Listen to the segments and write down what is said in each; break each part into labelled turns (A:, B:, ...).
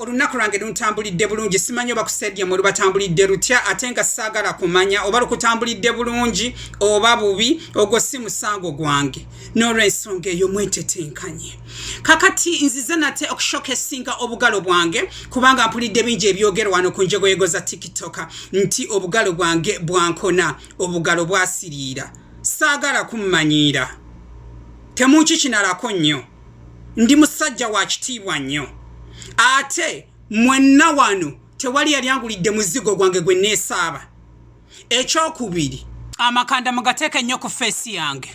A: olunaku lwange luntambulidde bulungi simanyi oba ku stadium olubatambulidde lutya ate nga saagala kumanya oba lukutambulidde bulungi oba bubi ogwo si musango gwange n'olw'ensonga eyo mwetetenkanye kakati nzize nate okushokesinga obugalo bwange kubanga mpulidde bingi ebyogerwa wano ku njegoyego za TikTok nti obugalo bwange bwankona obugalo bwasiriira saagala kummanyiira temunki kinalako nnyo ndi musajja wa kitiibwa nnyo ate mwenna wano tewali yali angulidde muzigo gwange gwe neesaaba ekyokubiri amakanda mugateeke nnyo ku feesi yange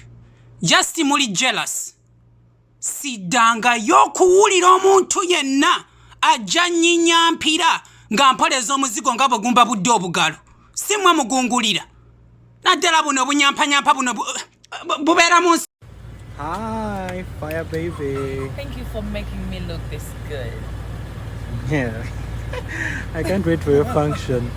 A: just muli jealous siddangayo okuwulira omuntu yenna ajja nnyinyampira nga mpoleza omuzigo nga bwe gumba budde obugalo si mmwe mugungulira naddala buno obunyampanyampa buno bubeera mu nsi.
B: Hi, fire baby.
C: Thank you for making me look this good.
B: Yeah. I can't wait for your function.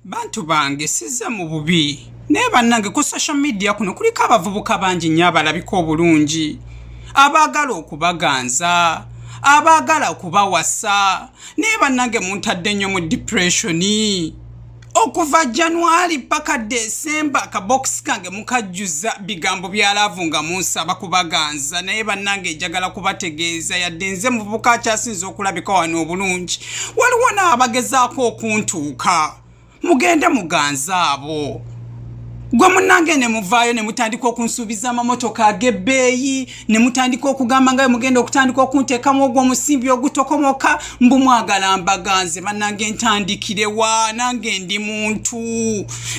A: Bantu bange sizze mu bubi naye bannange ku social media kuno kuliko abavubuka bangi nnyo abalabika obulungi abaagala okubaganza abaagala okubawasa naye bannange muntadde nnyo mu depressioni okuva January paka December akabox kange mukajjuza bigambo bya laavu nga munsaba kubaganza naye bannange njagala kubategeeza yadde nze muvubuka akyasinza okulabika wano obulungi waliwo n'abagezaako okuntuuka mugende muganza abo gwe munnange ne muvaayo ne mutandika okunsuubiza amamotoka ag'ebbeeyi ne mutandika okugamba nga mugenda okutandika okunteekamu ogwo omusimbi ogutokomoka mbu mwagala mbaganze bannange ntandikirewa nange ndi muntu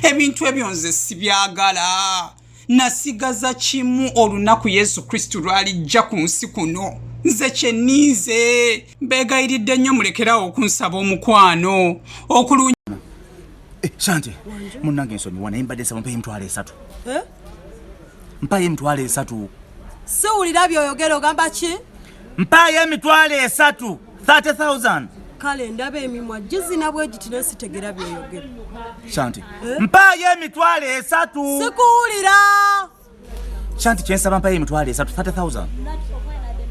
A: ebintu ebyo nze sibyagala nasigaza kimu olunaku Yesu Kristo lwalijja ku nsi kuno nze kyenniize mbeegayiridde nnyo mulekerawo okunsaba omukwano okulu
D: Shanti, munange nsonyi wana imbadde nsaba mpaye emitwalo 3. Mpaye emitwalo 3.
E: Siwulira by'oyogera ogamba ki?
D: Mpaye emitwalo 3, 30,000.
E: Kale ndaba emimwa gizina bwe giti nesitegera by'oyogera.
D: Shanti, mpaye emitwalo 3.
E: Sikuwulira.
D: Shanti kyensaba mpaye emitwalo 3, 30,000.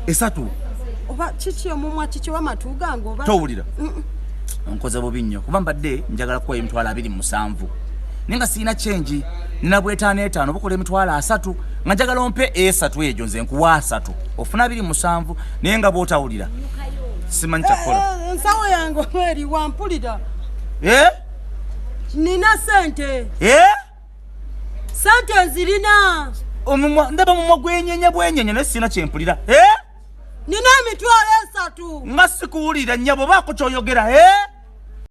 D: 3.
E: Oba kiki omumwa kiki w'amatu gange oba?
D: Towulira. Nkoze bubi nnyo kuba mbadde njagala kuwa emitwalo 27 ninga siina change nina bwetaano 5 bukola emitwalo 3 nga njagala ompe 3 ejo nze nkuwa 3 ofuna 27 naye nga bwotawulira simanyi kyakola
E: nsawo yange eri wampulira nina sente sente nzirina
D: ndaba mumwa bwenyenye naye siina kyempulira
E: nina emitwalo 3
D: nga sikuwulira nnyabo baako kyoyogera